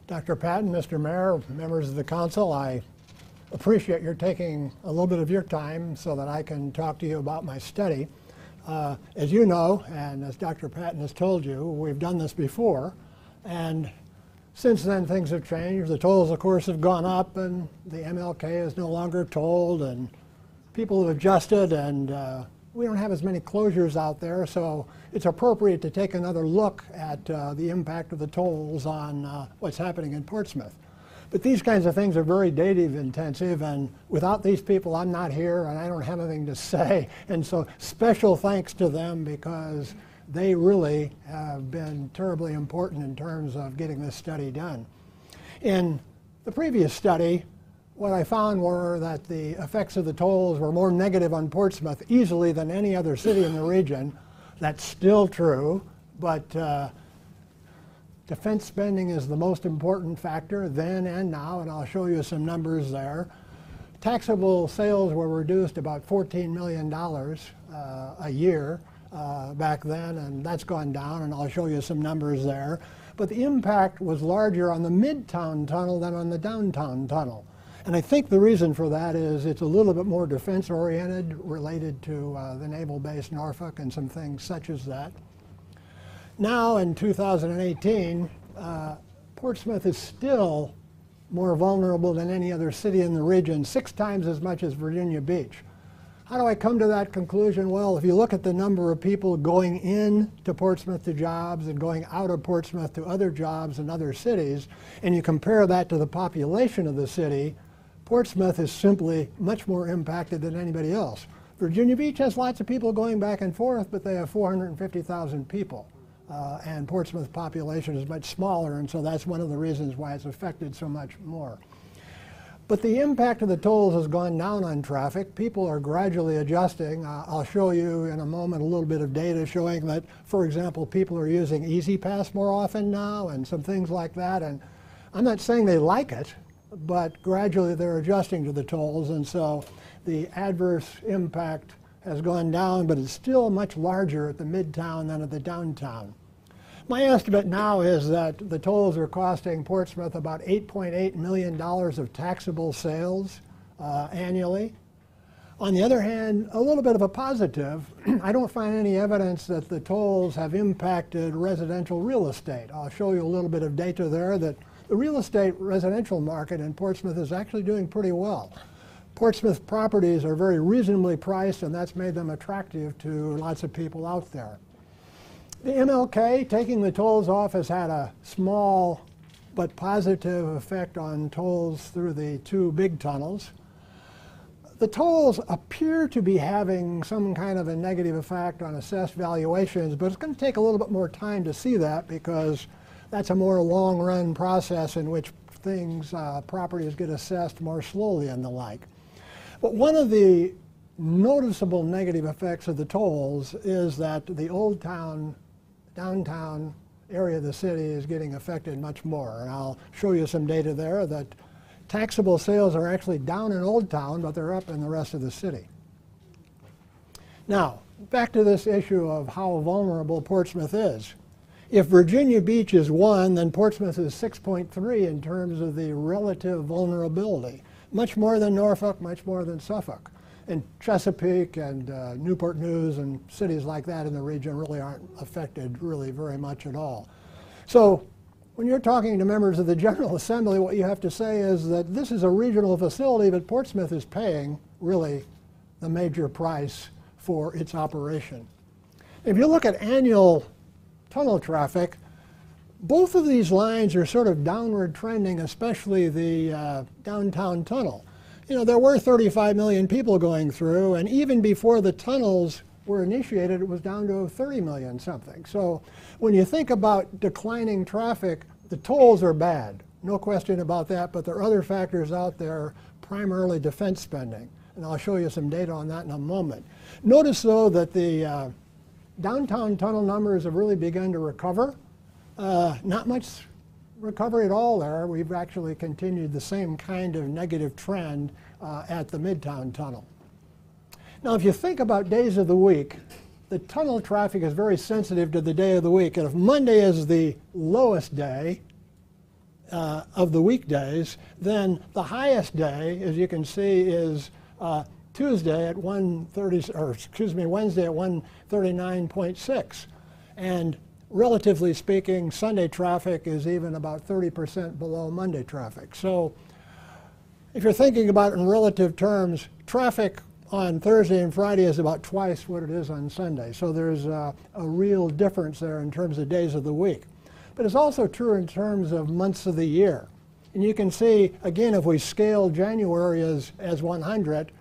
Dr. Patton, Mr. Mayor, members of the council, I appreciate your taking a little bit of your time so that I can talk to you about my study. As you know, and as Dr. Patton has told you, we've done this before, and since then things have changed. The tolls, of course, have gone up, and the MLK is no longer tolled, and people have adjusted, and we don't have as many closures out there, so it's appropriate to take another look at the impact of the tolls on what's happening in Portsmouth. But these kinds of things are very data intensive, and without these people I'm not here and I don't have anything to say. And so special thanks to them, because they really have been terribly important in terms of getting this study done. In the previous study, what I found were that the effects of the tolls were more negative on Portsmouth easily than any other city in the region. That's still true, but defense spending is the most important factor then and now, and I'll show you some numbers there. Taxable sales were reduced about $14 million a year back then, and that's gone down, and I'll show you some numbers there. But the impact was larger on the Midtown Tunnel than on the Downtown Tunnel. And I think the reason for that is it's a little bit more defense-oriented, related to the Naval Base Norfolk and some things such as that. Now in 2018, Portsmouth is still more vulnerable than any other city in the region, 6 times as much as Virginia Beach. How do I come to that conclusion? Well, if you look at the number of people going in to Portsmouth to jobs and going out of Portsmouth to other jobs in other cities, and you compare that to the population of the city, Portsmouth is simply much more impacted than anybody else. Virginia Beach has lots of people going back and forth, but they have 450,000 people. And Portsmouth population is much smaller, and so that's one of the reasons why it's affected so much more. But the impact of the tolls has gone down on traffic. People are gradually adjusting. I'll show you in a moment a little bit of data showing that, for example, people are using Easy Pass more often now and some things like that. And I'm not saying they like it, but gradually they're adjusting to the tolls, and so the adverse impact has gone down, but it's still much larger at the Midtown than at the Downtown. My estimate now is that the tolls are costing Portsmouth about $8.8 million of taxable sales annually. On the other hand, a little bit of a positive, I don't find any evidence that the tolls have impacted residential real estate. I'll show you a little bit of data there that the real estate residential market in Portsmouth is actually doing pretty well. Portsmouth properties are very reasonably priced, and that's made them attractive to lots of people out there. The MLK, taking the tolls off, has had a small but positive effect on tolls through the 2 big tunnels. The tolls appear to be having some kind of a negative effect on assessed valuations, but it's going to take a little bit more time to see that, because that's a more long-run process in which things, properties get assessed more slowly and the like. But one of the noticeable negative effects of the tolls is that the Old Town, downtown area of the city is getting affected much more. And I'll show you some data there that taxable sales are actually down in Old Town, but they're up in the rest of the city. Now, back to this issue of how vulnerable Portsmouth is. If Virginia Beach is 1, then Portsmouth is 6.3 in terms of the relative vulnerability. Much more than Norfolk, much more than Suffolk. And Chesapeake and Newport News and cities like that in the region really aren't affected really very much at all. So when you're talking to members of the General Assembly, what you have to say is that this is a regional facility, but Portsmouth is paying really the major price for its operation. If you look at annual tunnel traffic, both of these lines are sort of downward trending, especially the downtown tunnel. You know, there were 35 million people going through, and even before the tunnels were initiated, it was down to 30 million something. So when you think about declining traffic, the tolls are bad, no question about that, but there are other factors out there, primarily defense spending. And I'll show you some data on that in a moment. Notice, though, that the downtown tunnel numbers have really begun to recover. Not much recovery at all there. We've actually continued the same kind of negative trend at the Midtown Tunnel. Now, if you think about days of the week, the tunnel traffic is very sensitive to the day of the week. And if Monday is the lowest day, of the weekdays, then the highest day, as you can see, is Tuesday at 1:30, or excuse me, Wednesday at 139.6. And relatively speaking, Sunday traffic is even about 30% below Monday traffic. So if you're thinking about it in relative terms, traffic on Thursday and Friday is about twice what it is on Sunday. So there's a real difference there in terms of days of the week. But it's also true in terms of months of the year. And you can see, again, if we scale January as 100,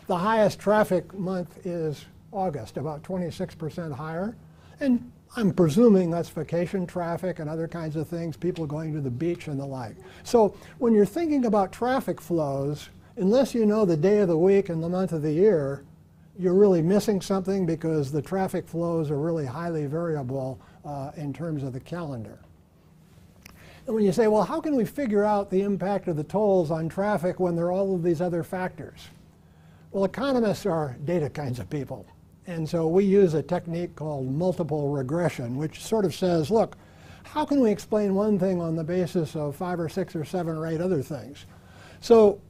the highest traffic month is August, about 26% higher. And I'm presuming that's vacation traffic and other kinds of things, people going to the beach and the like. So when you're thinking about traffic flows, unless you know the day of the week and the month of the year, you're really missing something, because the traffic flows are really highly variable in terms of the calendar. And when you say, well, how can we figure out the impact of the tolls on traffic when there are all of these other factors? Well, economists are data kinds of people. And so we use a technique called multiple regression, which sort of says, look, how can we explain one thing on the basis of 5 or 6 or 7 or 8 other things? So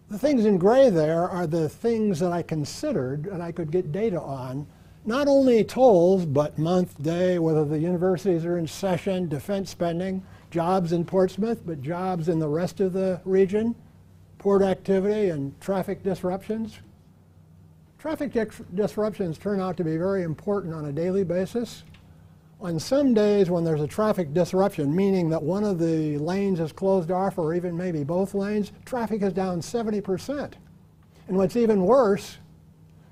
the things in gray there are the things that I considered and I could get data on, not only tolls, but month, day, whether the universities are in session, defense spending, jobs in Portsmouth, but jobs in the rest of the region, port activity, and traffic disruptions. Traffic disruptions turn out to be very important on a daily basis. On some days when there's a traffic disruption, meaning that one of the lanes is closed off or even maybe both lanes, traffic is down 70%. And what's even worse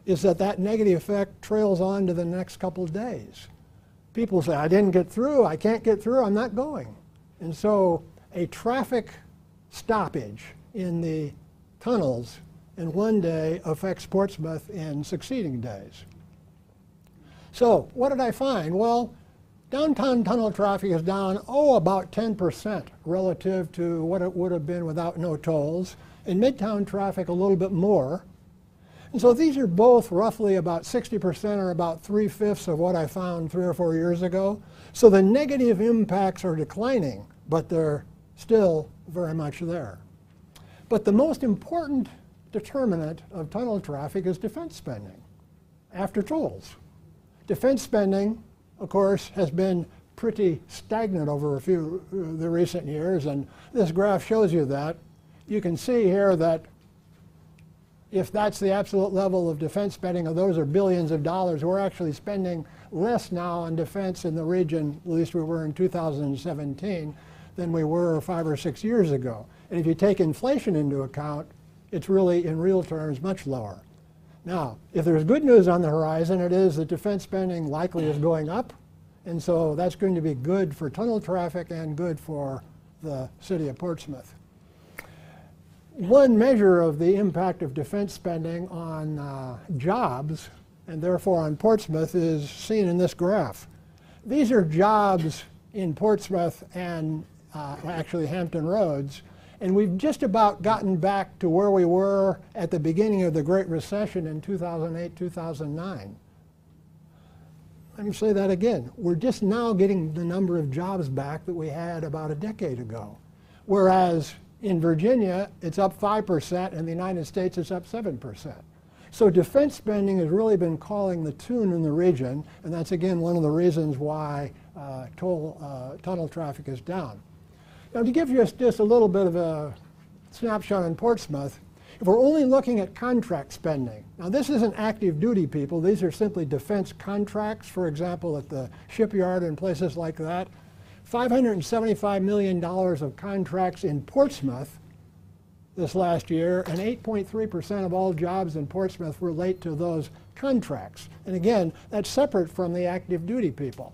is that that negative effect trails on to the next couple of days. People say, I didn't get through, I can't get through, I'm not going. And so a traffic stoppage in the tunnels in one day affects Portsmouth in succeeding days. So what did I find? Well, downtown tunnel traffic is down, about 10% relative to what it would have been without no tolls. In midtown traffic, a little bit more. And so these are both roughly about 60% or about 3/5 of what I found 3 or 4 years ago. So the negative impacts are declining, but they're still very much there. But the most important determinant of tunnel traffic is defense spending after tolls. Defense spending, of course, has been pretty stagnant over the recent years, and this graph shows you that. You can see here that if that's the absolute level of defense spending, and those are billions of dollars, we're actually spending less now on defense in the region, at least we were in 2017, than we were 5 or 6 years ago. And if you take inflation into account, it's really, in real terms, much lower. Now, if there's good news on the horizon, it is that defense spending likely is going up, and so that's going to be good for tunnel traffic and good for the city of Portsmouth. One measure of the impact of defense spending on jobs, and therefore on Portsmouth, is seen in this graph. These are jobs in Portsmouth and actually Hampton Roads, and we've just about gotten back to where we were at the beginning of the Great Recession in 2008, 2009. Let me say that again. We're just now getting the number of jobs back that we had about a decade ago, whereas in Virginia, it's up 5%, and the United States, it's up 7%. So defense spending has really been calling the tune in the region, and that's, again, one of the reasons why tunnel traffic is down. Now, to give you just a little bit of a snapshot on Portsmouth, if we're only looking at contract spending, now this isn't active duty people, these are simply defense contracts, for example, at the shipyard and places like that. $575 million of contracts in Portsmouth this last year, and 8.3% of all jobs in Portsmouth relate to those contracts. And again, that's separate from the active duty people.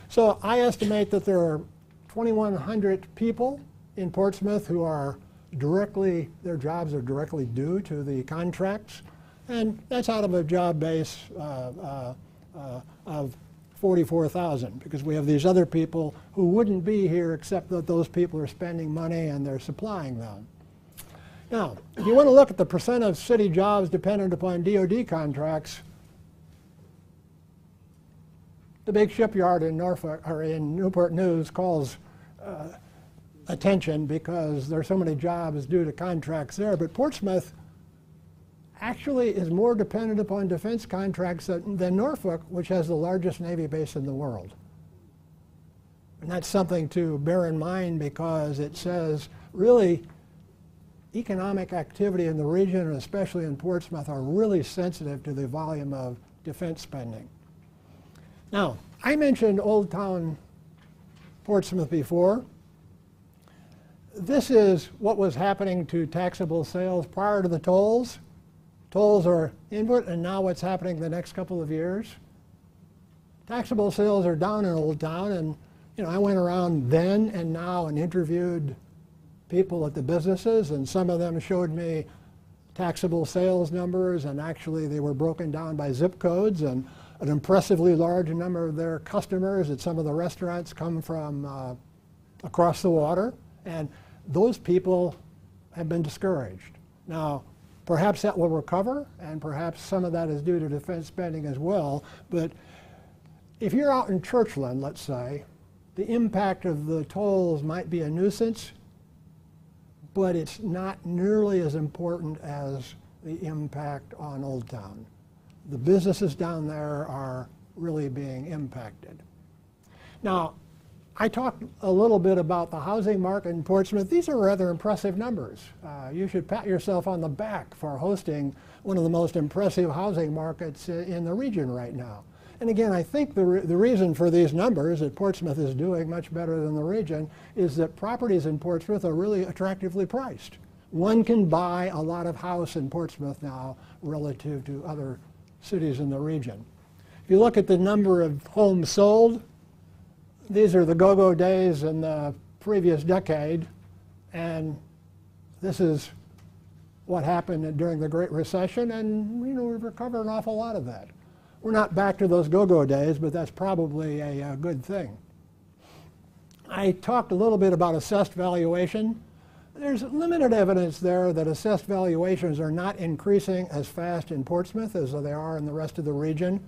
So I estimate that there are 2,100 people in Portsmouth who are directly, their jobs are directly due to the contracts, and that's out of a job base of 44,000, because we have these other people who wouldn't be here except that those people are spending money and they're supplying them. Now, if you want to look at the percent of city jobs dependent upon DOD contracts, the big shipyard in Norfolk, or in Newport News, calls attention because there are so many jobs due to contracts there. But Portsmouth actually is more dependent upon defense contracts than Norfolk, which has the largest Navy base in the world. And that's something to bear in mind because it says really economic activity in the region, and especially in Portsmouth, are really sensitive to the volume of defense spending. Now, I mentioned Old Town Portsmouth before. This is what was happening to taxable sales prior to the tolls. Tolls are input, and now what's happening the next couple of years. Taxable sales are down in Old Town, and I went around then and now and interviewed people at the businesses, and some of them showed me taxable sales numbers, and actually they were broken down by zip codes, and an impressively large number of their customers at some of the restaurants come from across the water, and those people have been discouraged. Now, perhaps that will recover, and perhaps some of that is due to defense spending as well, but if you're out in Churchland, let's say, the impact of the tolls might be a nuisance, but it's not nearly as important as the impact on Old Town. The businesses down there are really being impacted. Now, I talked a little bit about the housing market in Portsmouth. These are rather impressive numbers. You should pat yourself on the back for hosting one of the most impressive housing markets in the region right now. And again, I think the reason for these numbers, that Portsmouth is doing much better than the region, is that properties in Portsmouth are really attractively priced. One can buy a lot of house in Portsmouth now relative to other cities in the region. If you look at the number of homes sold, these are the go-go days in the previous decade, and this is what happened during the Great Recession, and we've recovered an awful lot of that. We're not back to those go-go days, but that's probably a good thing. I talked a little bit about assessed valuation. There's limited evidence there that assessed valuations are not increasing as fast in Portsmouth as they are in the rest of the region.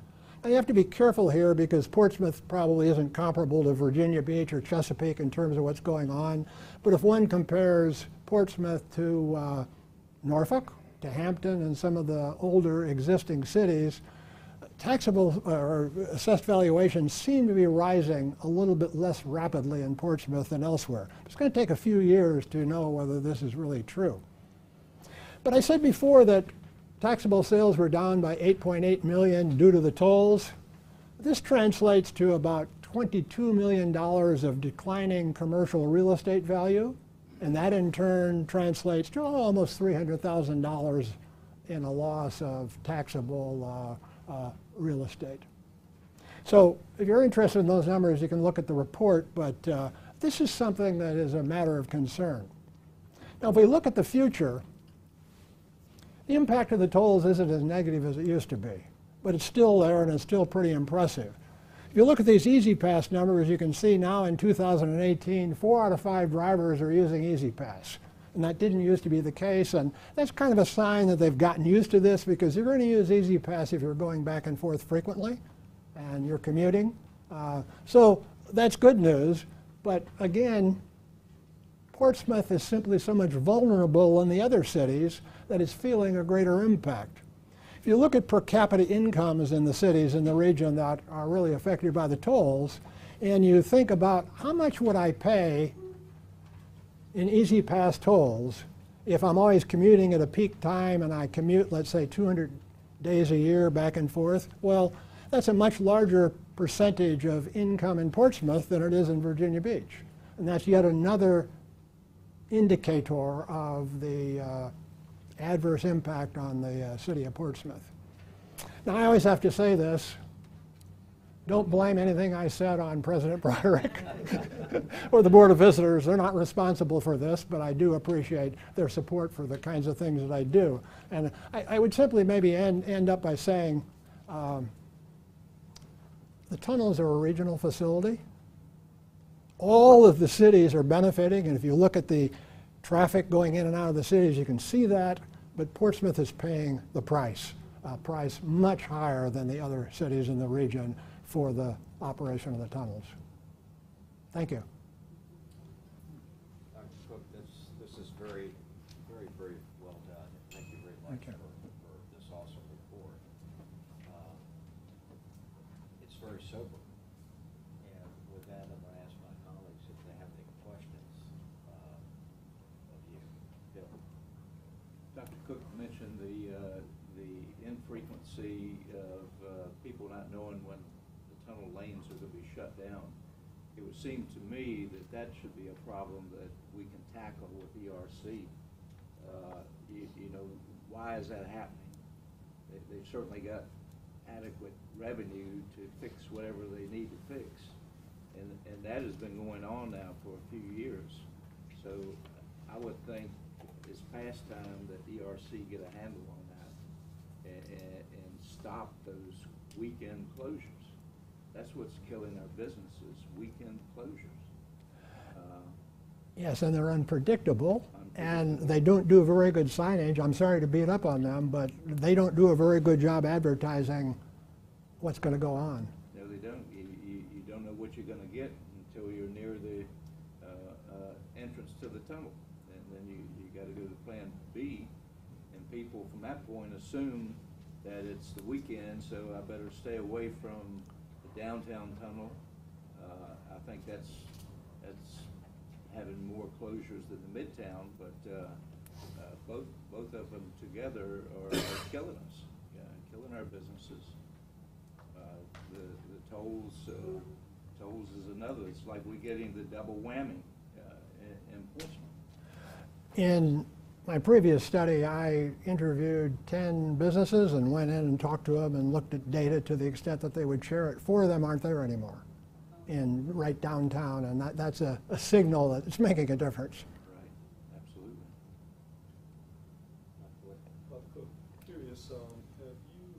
Now, you have to be careful here because Portsmouth probably isn't comparable to Virginia Beach or Chesapeake in terms of what's going on. But if one compares Portsmouth to Norfolk, to Hampton, and some of the older existing cities, taxable or assessed valuations seem to be rising a little bit less rapidly in Portsmouth than elsewhere. It's going to take a few years to know whether this is really true. But I said before that taxable sales were down by 8.8 million due to the tolls. This translates to about $22 million of declining commercial real estate value, and that in turn translates to almost $300,000 in a loss of taxable real estate. So if you're interested in those numbers, you can look at the report, but this is something that is a matter of concern. Now, if we look at the future, the impact of the tolls isn't as negative as it used to be, but it's still there and it's still pretty impressive. If you look at these E-ZPass numbers, you can see now in 2018, 4 out of 5 drivers are using E-ZPass. And that didn't used to be the case, and that's kind of a sign that they've gotten used to this, because you're going to use E-ZPass if you're going back and forth frequently and you're commuting. So that's good news, but again, Portsmouth is simply so much vulnerable in the other cities that it's feeling a greater impact. If you look at per capita incomes in the cities in the region that are really affected by the tolls, and you think about how much would I pay in E-ZPass tolls if I'm always commuting at a peak time and I commute, let's say, 200 days a year back and forth, well, that's a much larger percentage of income in Portsmouth than it is in Virginia Beach. And that's yet another indicator of the adverse impact on the city of Portsmouth. Now, I always have to say this. Don't blame anything I said on President Broderick or the Board of Visitors. They're not responsible for this, but I do appreciate their support for the kinds of things that I do. And I would simply maybe end up by saying the tunnels are a regional facility. All of the cities are benefiting, and if you look at the traffic going in and out of the cities, you can see that, but Portsmouth is paying the price, a price much higher than the other cities in the region for the operation of the tunnels. Thank you. This is very, very well done. Thank you very much Okay. for this awesome report. It's very sober. And with that, I'm going to ask my colleagues if they have any questions of you. Bill. Dr. Cook mentioned the infrequency of people not knowing when the tunnel lanes are going to be shut down. It would seem to me that that should be a problem that we can tackle with ERC. You know, why is that happening? They've certainly got adequate revenue to fix whatever they need to fix. And that has been going on now for a few years. So I would think it's past time that ERC get a handle on that and stop those weekend closures. That's what's killing our businesses, weekend closures. Yes, and they're unpredictable, and they don't do very good signage. I'm sorry to beat up on them, but they don't do a very good job advertising what's going to go on. No, they don't. You don't know what you're going to get until you're near the entrance to the tunnel. And then you got to go to Plan B, and people from that point assume that it's the weekend, so I better stay away from the downtown tunnel. I think that's having more closures than the Midtown, but both of them together are killing us, killing our businesses. The tolls is another. It's like we're getting the double whammy in Portsmouth. In my previous study, I interviewed 10 businesses and went in and talked to them and looked at data to the extent that they would share it. 4 of them aren't there anymore in right downtown, and that's a signal that it's making a difference. Right, absolutely. Dr. Cook, curious, have you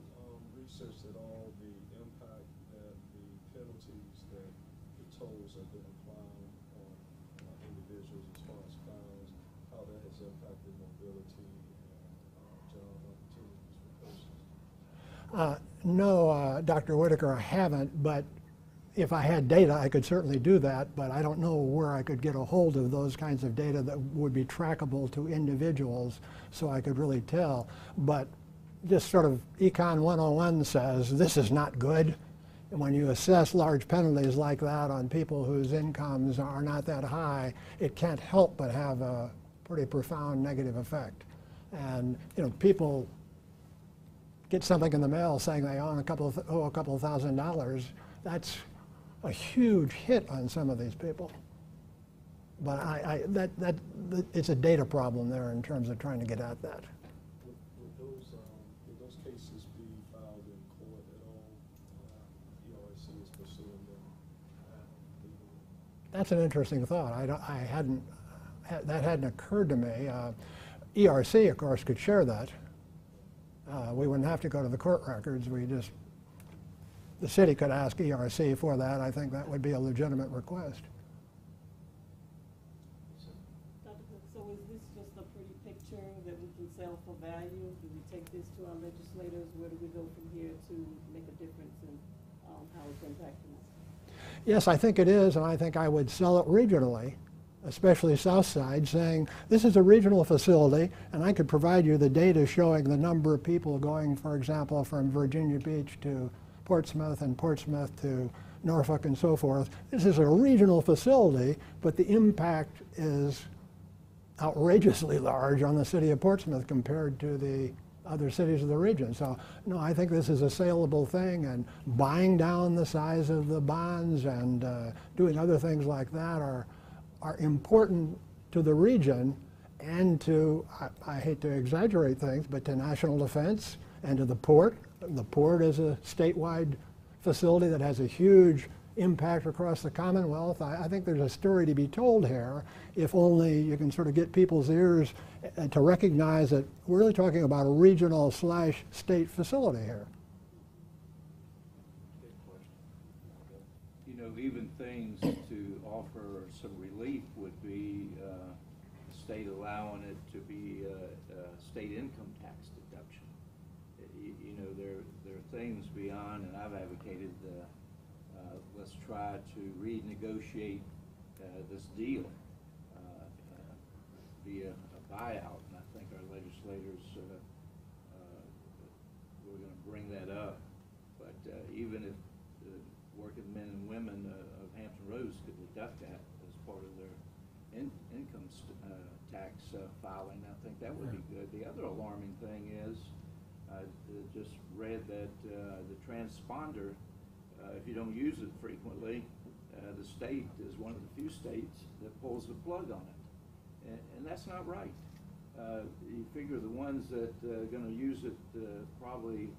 researched at all the impact that the penalties that the tolls have been applying on individuals as far as fines, how that has impacted mobility and job opportunities for persons? No, Dr. Whitaker, I haven't, but if I had data, I could certainly do that, but I don't know where I could get a hold of those kinds of data that would be trackable to individuals so I could really tell. But just sort of Econ 101 says this is not good. And when you assess large penalties like that on people whose incomes are not that high, it can't help but have a pretty profound negative effect. And you know, people get something in the mail saying they owe a couple of $1,000. That's a huge hit on some of these people. But it's a data problem there in terms of trying to get at that. Would those cases be filed in court at all? ERC is pursuing them legally? That's an interesting thought. That hadn't occurred to me. ERC, of course, could share that. We wouldn't have to go to the court records. The city could ask ERC for that. I think that would be a legitimate request. Dr. Cook, so is this just a pretty picture that we can sell for value? Do we take this to our legislators? Where do we go from here to make a difference in how it's impacting us? Yes, I think it is, and I think I would sell it regionally, especially South Side, saying this is a regional facility, and I could provide you the data showing the number of people going, for example, from Virginia Beach to Portsmouth and Portsmouth to Norfolk and so forth. This is a regional facility, but the impact is outrageously large on the city of Portsmouth compared to the other cities of the region. So, no, I think this is a saleable thing, and buying down the size of the bonds and doing other things like that are important to the region and to, I hate to exaggerate things, but to national defense and to the port. The port is a statewide facility that has a huge impact across the Commonwealth. I think there's a story to be told here, if only you can sort of get people's ears to recognize that we're really talking about a regional/state facility here. Good question. You know, even things to offer some relief would be the state allowing it to be a state income tax deduction. You know, there are things beyond, and I've advocated let's try to renegotiate this deal be a buyout, and I think our legislators we're going to bring that up. But even if the working men and women of Hampton Roads could deduct that as part of their income tax filing, I think that would be good. The other alarming thing is, I just read that the transponder, if you don't use it frequently, the state is one of the few states that pulls the plug on it. And that's not right. You figure the ones that are going to use it probably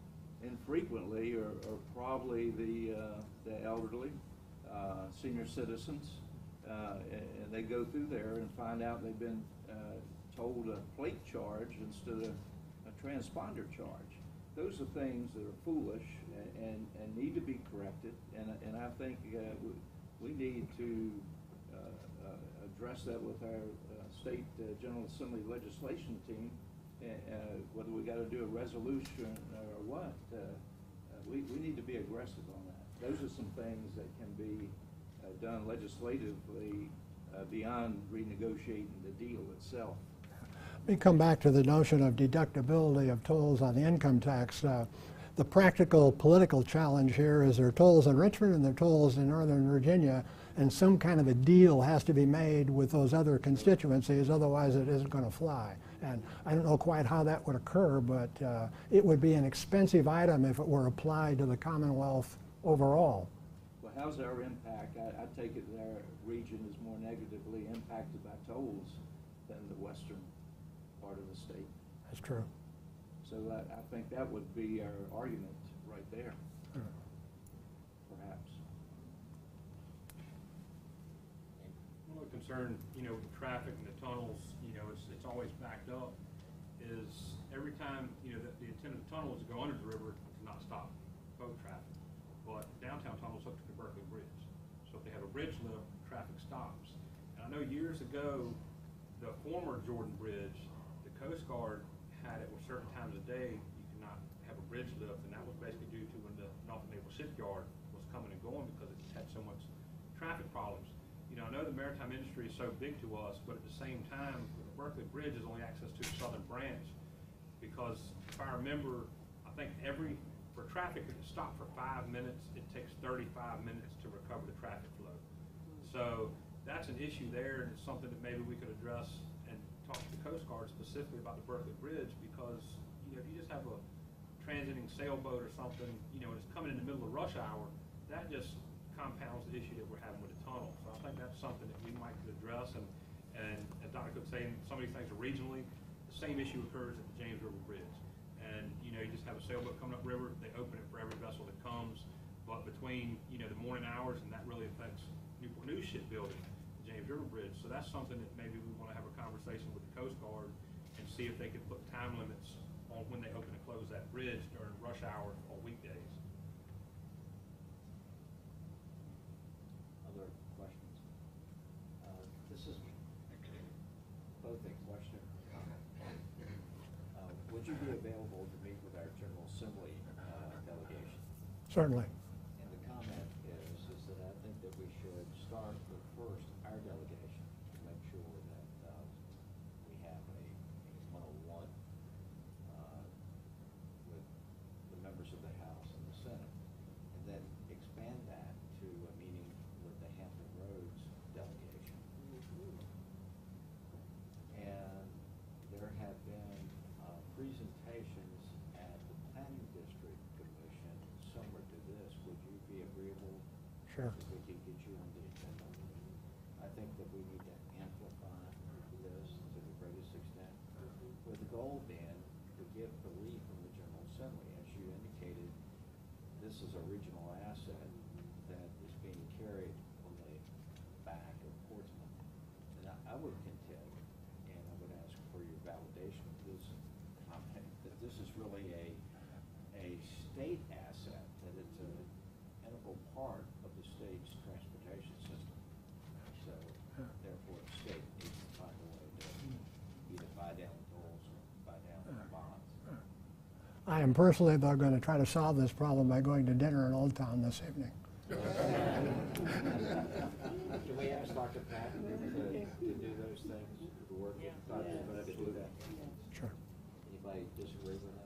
infrequently are probably the elderly, senior citizens, and they go through there and find out they've been told a plate charge instead of a transponder charge. Those are things that are foolish and need to be corrected, and I think we need to address that with our state General Assembly legislation team, whether we got to do a resolution or what. We need to be aggressive on that. Those are some things that can be done legislatively beyond renegotiating the deal itself. Let me come back to the notion of deductibility of tolls on the income tax. The practical political challenge here is there are tolls in Richmond and there are tolls in Northern Virginia, and some kind of a deal has to be made with those other constituencies, otherwise it isn't going to fly. And I don't know quite how that would occur, but it would be an expensive item if it were applied to the Commonwealth overall. Well, how's our impact? I take it their region is more negatively impacted by tolls than the western part of the state. That's true. So I think that would be our argument right there, perhaps. One of the concern, with the traffic and the tunnels, it's always backed up, is every time, the intent of the tunnel is to go under the river to not stop boat traffic. But downtown tunnels hooked to the Berkeley Bridge. So if they have a bridge lift, traffic stops. And I know years ago, the former Jordan Bridge, the Coast Guard had it with certain times of day you could not have a bridge lift, and that was basically due to when the North Naval Shipyard was coming and going because it had so much traffic problems. I know the maritime industry is so big to us, but at the same time, the Berkeley Bridge is only access to the southern branch, because if I remember, I think for traffic to stop for 5 minutes, it takes 35 minutes to recover the traffic flow. So that's an issue there, and it's something that maybe we could address and talk to the Coast Guard specifically about the Berkeley Bridge, because if you just have a transiting sailboat or something, and it's coming in the middle of rush hour, that just compounds the issue that we're having with the tunnel. So I think that's something that we might could address, and as Dr. Cook's saying, some of these things are regionally. The same issue occurs at the James River Bridge. And you just have a sailboat coming up river, they open it for every vessel that comes, but between the morning hours, and that really affects Newport News shipbuilding, the James River Bridge. So that's something that maybe we want to have a conversation with the Coast Guard and see if they could put time limits on when they open and close that bridge during rush hour on weekdays. Other questions? This is both a question and a comment. Would you be available to meet with our General Assembly delegation? Certainly. And the comment is that I think that we should start with first our delegation to make sure that we have a one-on-one with the members of the House and the Senate, and then expand that to a meeting with the Hampton Roads delegation. And there have been presentations at the Planning District Commission similar to this. Would you be agreeable? Sure. If we could get you on the agenda? I think that we need to amplify this to the greatest extent, with the goal being to give belief from the General Assembly. As you indicated, this is a regional asset that is being carried on the back of Portsmouth. And I would contend, and I would ask for your validation of this comment, that this is really a state asset, that it's an integral part of the state's transportation system. So therefore, the state needs to find a way to either buy down tolls or buy down bonds. I am personally, though, going to try to solve this problem by going to dinner in Old Town this evening. Can we ask Dr. Patton to do those things, to work with Todd, Yes. but I could do that. Sure. Anybody disagree with that?